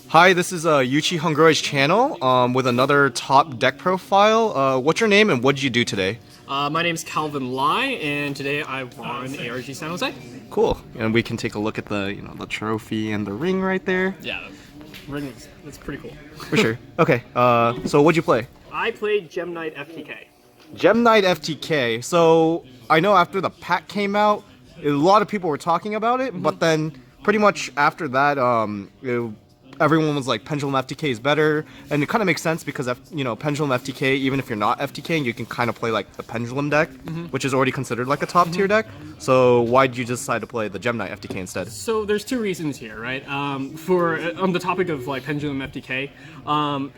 Hi, this is Yuchi Honguro's channel with another top deck profile. What's your name and what did you do today? My name is Calvin Lai, and today I won ARG San Jose. Cool. And we can take a look at the the trophy and the ring right there. Yeah, the ring that's pretty cool. For sure. Okay. So what'd you play? I played Gem Knight FTK. Gem Knight FTK. So I know after the pack came out, a lot of people were talking about it, but then pretty much after that, everyone was like Pendulum FTK is better, and it kind of makes sense because Pendulum FTK, even if you're not FTK, you can kind of play like the Pendulum deck, which is already considered like a top tier deck. So why did you decide to play the Gem Knight FTK instead? So there's two reasons here, right? For on the topic of like Pendulum FTK,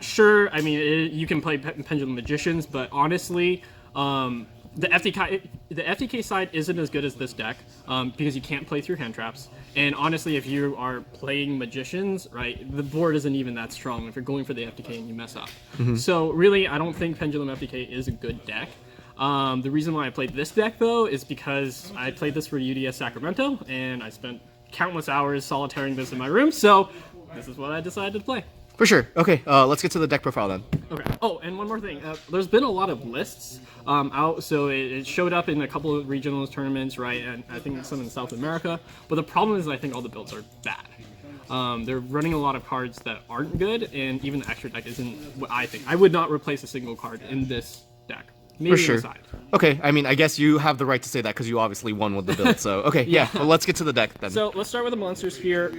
sure, I mean you can play Pendulum Magicians, but honestly, the FTK side isn't as good as this deck because you can't play through hand traps. And honestly, if you are playing Magicians, right, the board isn't even that strong if you're going for the FTK and you mess up. So really, I don't think Pendulum FTK is a good deck. The reason why I played this deck, though, is because I played this for UDS Sacramento, and I spent countless hours solitaring this in my room, so this is what I decided to play. For sure. Okay, let's get to the deck profile then. Okay. Oh, and one more thing. There's been a lot of lists out, so it showed up in a couple of regional tournaments, right? And I think some in South America. But the problem is I think all the builds are bad. They're running a lot of cards that aren't good, and even the extra deck isn't what I think. I would not replace a single card in this deck. Maybe For sure. Aside. Okay, I mean, I guess you have the right to say that because you obviously won with the build. So, okay, yeah, well, let's get to the deck then. So let's start with the monsters here.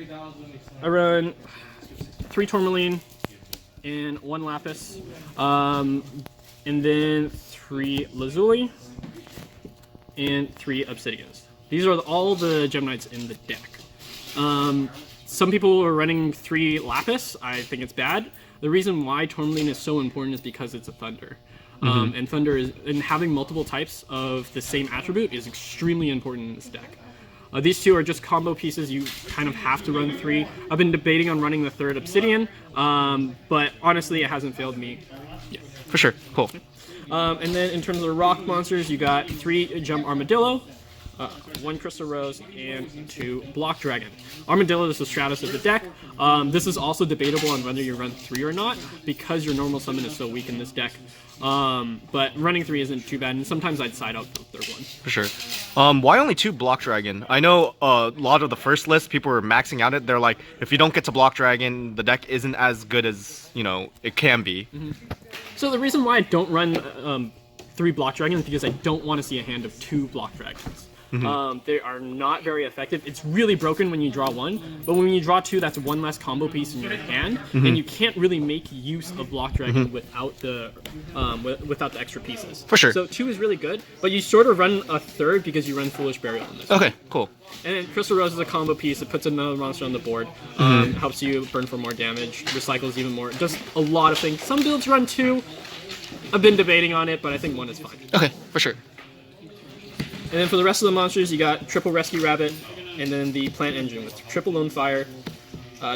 I run 3 Tourmaline and 1 Lapis, and then 3 Lazuli and 3 Obsidians. These are all the Gem Knights in the deck. Some people are running 3 Lapis. I think it's bad. The reason why Tourmaline is so important is because it's a Thunder. And Thunder and having multiple types of the same attribute is extremely important in this deck. These two are just combo pieces. You kind of have to run 3. I've been debating on running the 3rd Obsidian, but honestly, it hasn't failed me yet. For sure. Cool. And then in terms of the rock monsters, you got 3 Gem Armadillo, 1 Crystal Rose, and 2 Block Dragon. Armadillo is the Stratus of the deck. This is also debatable on whether you run 3 or not, because your normal summon is so weak in this deck. But running 3 isn't too bad, and sometimes I'd side out the 3rd one. For sure. Why only 2 Block Dragon? I know a lot of the first list, people were maxing out it. They're like, if you don't get to Block Dragon, the deck isn't as good as, it can be. So the reason why I don't run 3 Block Dragons is because I don't want to see a hand of 2 Block Dragons. They are not very effective. It's really broken when you draw 1, but when you draw 2, that's 1 less combo piece in your hand, and you can't really make use of Block Dragon without the extra pieces. For sure. So 2 is really good, but you sort of run a 3rd because you run Foolish Burial in this. Okay, cool. And then Crystal Rose is a combo piece. It puts another monster on the board, helps you burn for more damage, recycles even more. Just a lot of things. Some builds run 2. I've been debating on it, but I think 1 is fine. Okay, for sure. And then for the rest of the monsters, you got triple Rescue Rabbit, and then the Plant Engine with triple Lone Fire,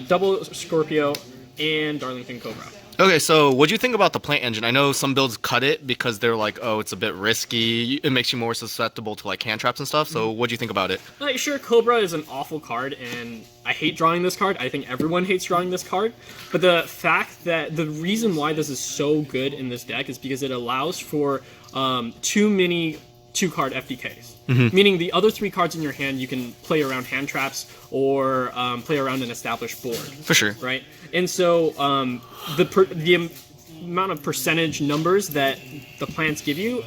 double Scorpio, and Darlington Cobra. Okay, so what do you think about the Plant Engine? I know some builds cut it because they're like, oh, it's a bit risky. It makes you more susceptible to like hand traps and stuff. So what do you think about it? Sure, Cobra is an awful card, and I hate drawing this card. I think everyone hates drawing this card. But the fact that the reason why this is so good in this deck is because it allows for too many 2-card FTKs. Meaning the other 3 cards in your hand you can play around hand traps or play around an established board. For sure. Right? And so the amount of percentage numbers that the plants give you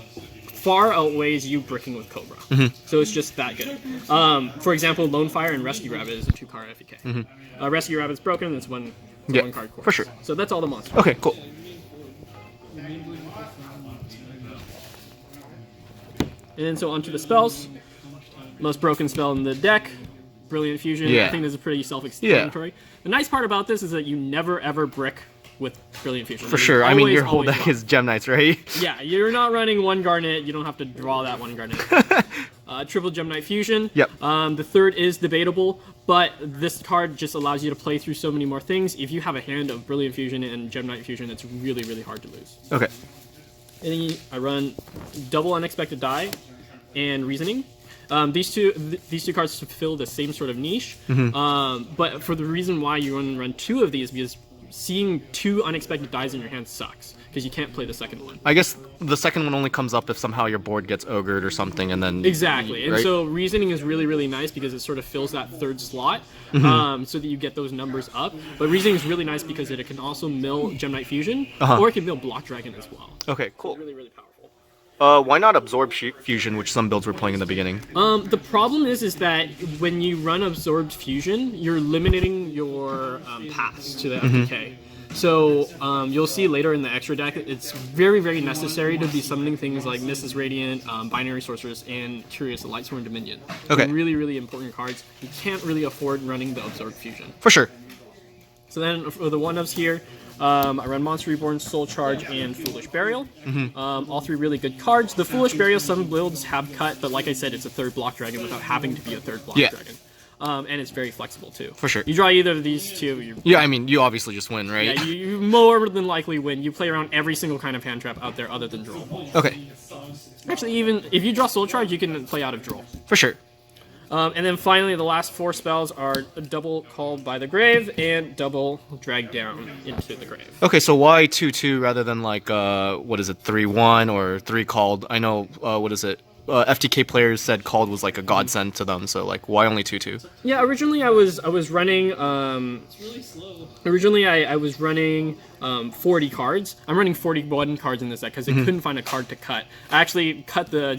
far outweighs you bricking with Cobra. So it's just that good. For example, Lone Fire and Rescue Rabbit is a 2-card FTK. Rescue Rabbit's broken, it's one card core. For sure. So that's all the monsters. Okay, cool. And then so onto the spells. Most broken spell in the deck, Brilliant Fusion. Yeah. I think this is pretty self-explanatory. The nice part about this is that you never ever brick with Brilliant Fusion. For sure. I mean, your whole deck is Gem Knights, right? Yeah, you're not running 1 Garnet. You don't have to draw that 1 Garnet. Triple Gem Knight Fusion. Yep. The 3rd is debatable, but this card just allows you to play through so many more things. If you have a hand of Brilliant Fusion and Gem Knight Fusion, it's really, really hard to lose. Okay. And then I run double Unexpected Die and Reasoning. these two cards fulfill the same sort of niche. But for the reason why you want to run 2 of these, because seeing 2 unexpected dies in your hand sucks, because you can't play the second one. I guess the second one only comes up if somehow your board gets ogred or something, and then... Exactly. And right? so reasoning is really, really nice because it sort of fills that 3rd slot so that you get those numbers up. But reasoning is really nice because it can also mill Gemknight Fusion, or it can mill Block Dragon as well. Okay, cool. It's really, really powerful. Why not Absorb Fusion, which some builds were playing in the beginning? The problem is that when you run Absorbed Fusion, you're limiting your paths to the FTK. So you'll see later in the extra deck, it's very, very necessary to be summoning things like Mrs. Radiant, Binary Sorceress, and Curious, the Lightsworn Dominion. Okay. So really, really important cards. You can't really afford running the Absorbed Fusion. For sure. So then for the 1-ofs here, I run Monster Reborn, Soul Charge, and Foolish Burial. All 3 really good cards. The Foolish Burial, some builds have cut, but like I said, it's a 3rd Block Dragon without having to be a 3rd Block Dragon. And it's very flexible too. For sure. You draw either of these 2. Yeah, I mean, you obviously just win, right? Yeah, you more than likely win. You play around every single kind of hand trap out there other than Droll. Okay. Actually, even if you draw Soul Charge, you can play out of Droll. For sure. And then finally, the last 4 spells are Double Called by the Grave and Double Drag Down into the Grave. Okay, so why 2/2 rather than like, what is it, 3/1 or 3 Called? I know, what is it? FTK players said Called was like a godsend to them, so like, why only 2/2? Yeah, originally I was running. It's really slow. Originally I was running 40 cards. I'm running 41 cards in this deck because I couldn't find a card to cut. I actually cut the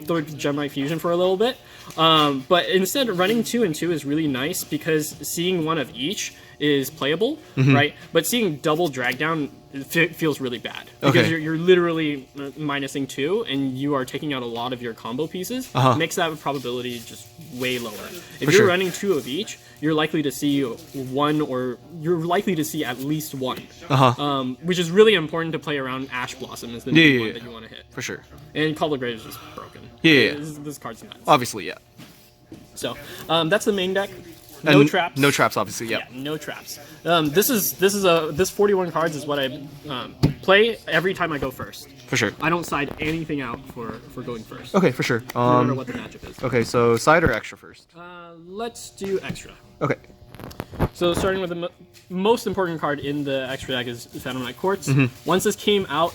3rd Gemknight Fusion for a little bit, but instead running 2 and 2 is really nice because seeing 1 of each is playable, right? But seeing double drag down feels really bad because you're literally minusing 2 and you are taking out a lot of your combo pieces. Makes that probability just way lower. If you're running 2 of each, you're likely to see 1, or you're likely to see at least 1, which is really important to play around Ash Blossom is the new one that you want to hit. For sure. And Call of the Grave is just broken. This card's nuts. Obviously, yeah. So that's the main deck. No traps. No traps, obviously. Yeah. No traps. This 41 cards is what I play every time I go first. For sure. I don't side anything out for going first. Okay, for sure. No matter what the matchup is. Okay, so side or extra first? Let's do extra. Okay. So starting with the most important card in the extra deck is Phantom Knight Quartz. Once this came out,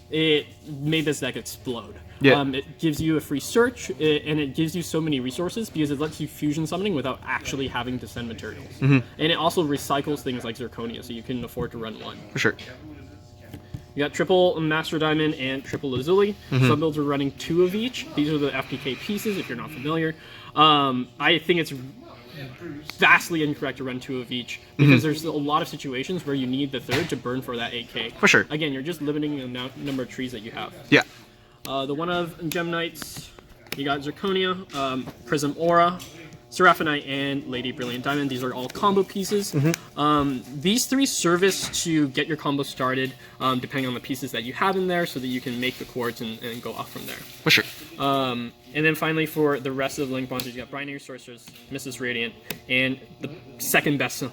it made this deck explode. Yeah. It gives you a free search, and it gives you so many resources because it lets you fusion summoning without actually having to send materials. And it also recycles things like Zirconia, so you can afford to run 1. For sure. You got triple Master Diamond and triple Lazuli. Some builds are running 2 of each. These are the FTK pieces, if you're not familiar. I think it's vastly incorrect to run 2 of each because there's a lot of situations where you need the 3rd to burn for that 8k. For sure. Again, you're just limiting the number of trees that you have. Yeah. The 1-of Gemknights, you got Zirconia, Prism Aura, Seraphonite, and Lady Brilliant Diamond. These are all combo pieces. These 3 service to get your combo started, depending on the pieces that you have in there, so that you can make the quartz and go off from there. For sure. And then finally, for the rest of the Link Monsters, you got Binary Sorceress, Mrs. Radiant, and the second best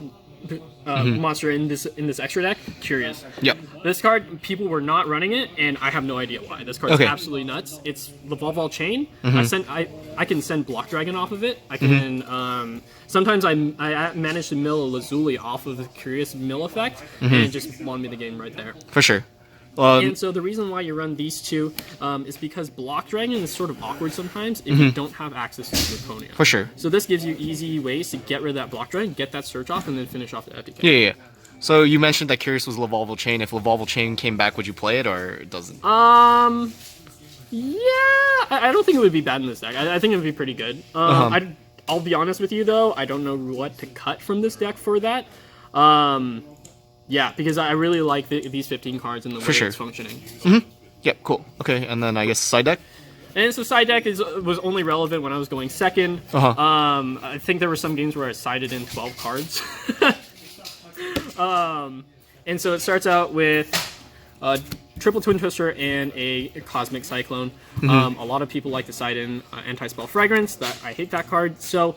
monster in this extra deck, Curious. Yep. This card, people were not running it, and I have no idea why. This card's absolutely nuts. It's the Volval Chain. I can send Block Dragon off of it. I can sometimes I manage to mill a Lazuli off of the Curious mill effect, and it just won me the game right there. For sure. And so the reason why you run these 2 is because Block Dragon is sort of awkward sometimes if you don't have access to Zirconia. For sure. So this gives you easy ways to get rid of that Block Dragon, get that search off, and then finish off the FTK. Yeah. So you mentioned that Curious was Lavolval Chain. If Lavolval Chain came back, would you play it, or it doesn't? Yeah, I don't think it would be bad in this deck. I think it would be pretty good. I'll be honest with you, though. I don't know what to cut from this deck for that. Yeah, because I really like these 15 cards and the way it's functioning. So. Yep, cool. Okay, and then I guess side deck? And so side deck was only relevant when I was going second. I think there were some games where I sided in 12 cards. And so it starts out with triple Twin Twister and a Cosmic Cyclone. A lot of people like to side in Anti-Spell Fragrance. I hate that card, so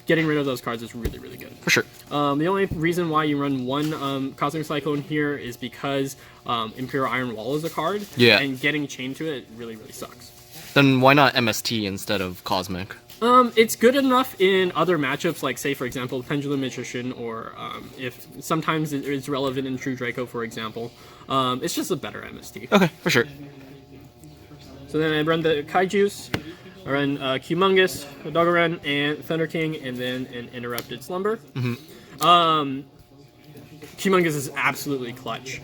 getting rid of those cards is really, really good. For sure. The only reason why you run 1 Cosmic Cyclone here is because Imperial Iron Wall is a card, and getting chained to it really, really sucks. Then why not MST instead of Cosmic? It's good enough in other matchups, like say for example Pendulum Magician, or if sometimes it's relevant in True Draco, for example. It's just a better MST. Okay, for sure. So then I run the Kaijus, I run Humongous, Dogoran, and Thunder King, and then an Interrupted Slumber. Humongous is absolutely clutch.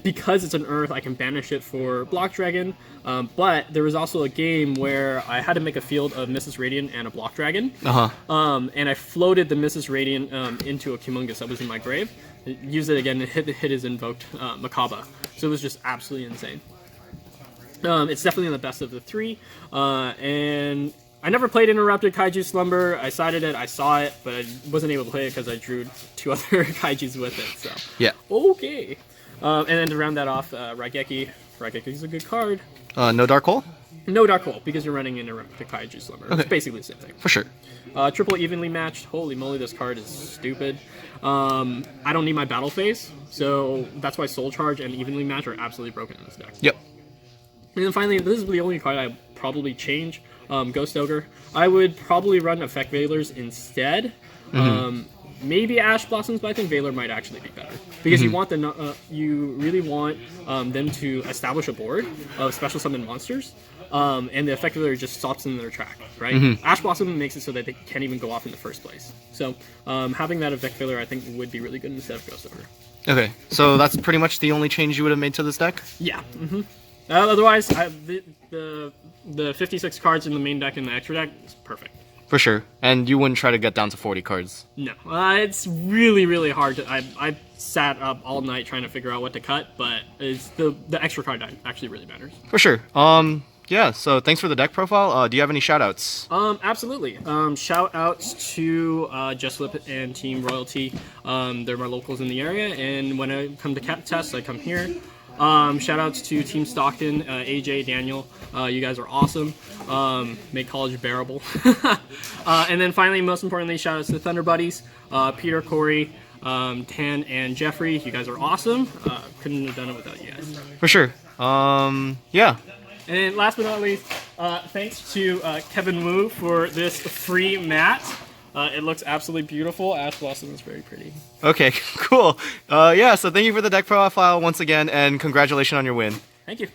Because it's an Earth, I can banish it for Block Dragon, but there was also a game where I had to make a field of Mrs. Radiant and a Block Dragon, and I floated the Mrs. Radiant into a Humongous that was in my grave, used it again, and hit his invoked Makaba. So it was just absolutely insane. It's definitely the best of the three, and I never played Interrupted Kaiju Slumber. I cited it, I saw it, but I wasn't able to play it because I drew 2 other Kaijus with it, so. Yeah. Okay. And then to round that off, Raigeki. Raigeki is a good card. No Dark Hole? No Dark Hole, because you're running Interrupted Kaiju Slumber. Okay. It's basically the same thing. For sure. Triple Evenly Matched. Holy moly, this card is stupid. I don't need my battle phase, so that's why Soul Charge and Evenly Match are absolutely broken in this deck. Yep. And then finally, this is the only card I probably change. Ghost Ogre. I would probably run Effect Veilers instead. Maybe Ash Blossoms, but I think Veiler might actually be better because you want you really want them to establish a board of special summon monsters, and the Effect Veiler just stops them in their track, right? Ash Blossom makes it so that they can't even go off in the first place. So having that Effect Veiler, I think, would be really good instead of Ghost Ogre. Okay, so that's pretty much the only change you would have made to this deck? Yeah. Otherwise, the 56 cards in the main deck and the extra deck is perfect. For sure. And you wouldn't try to get down to 40 cards? No. It's really, really hard to... I sat up all night trying to figure out what to cut, but it's the extra card actually really matters. For sure. Yeah, so thanks for the deck profile. Do you have any shout-outs? Absolutely. Shout-outs to Jesslip and Team Royalty. They're my locals in the area, and when I come to cat tests, I come here. Shout-outs to Team Stockton, AJ, Daniel. You guys are awesome. Make college bearable. And then finally, most importantly, shout-outs to Thunder Buddies, Peter, Corey, Tan, and Jeffrey. You guys are awesome. Couldn't have done it without you guys. For sure. Yeah. And last but not least, thanks to Kevin Wu for this free mat. It looks absolutely beautiful. Ash Blossom is very pretty. Okay, cool. Yeah, so thank you for the deck profile once again, and congratulations on your win. Thank you.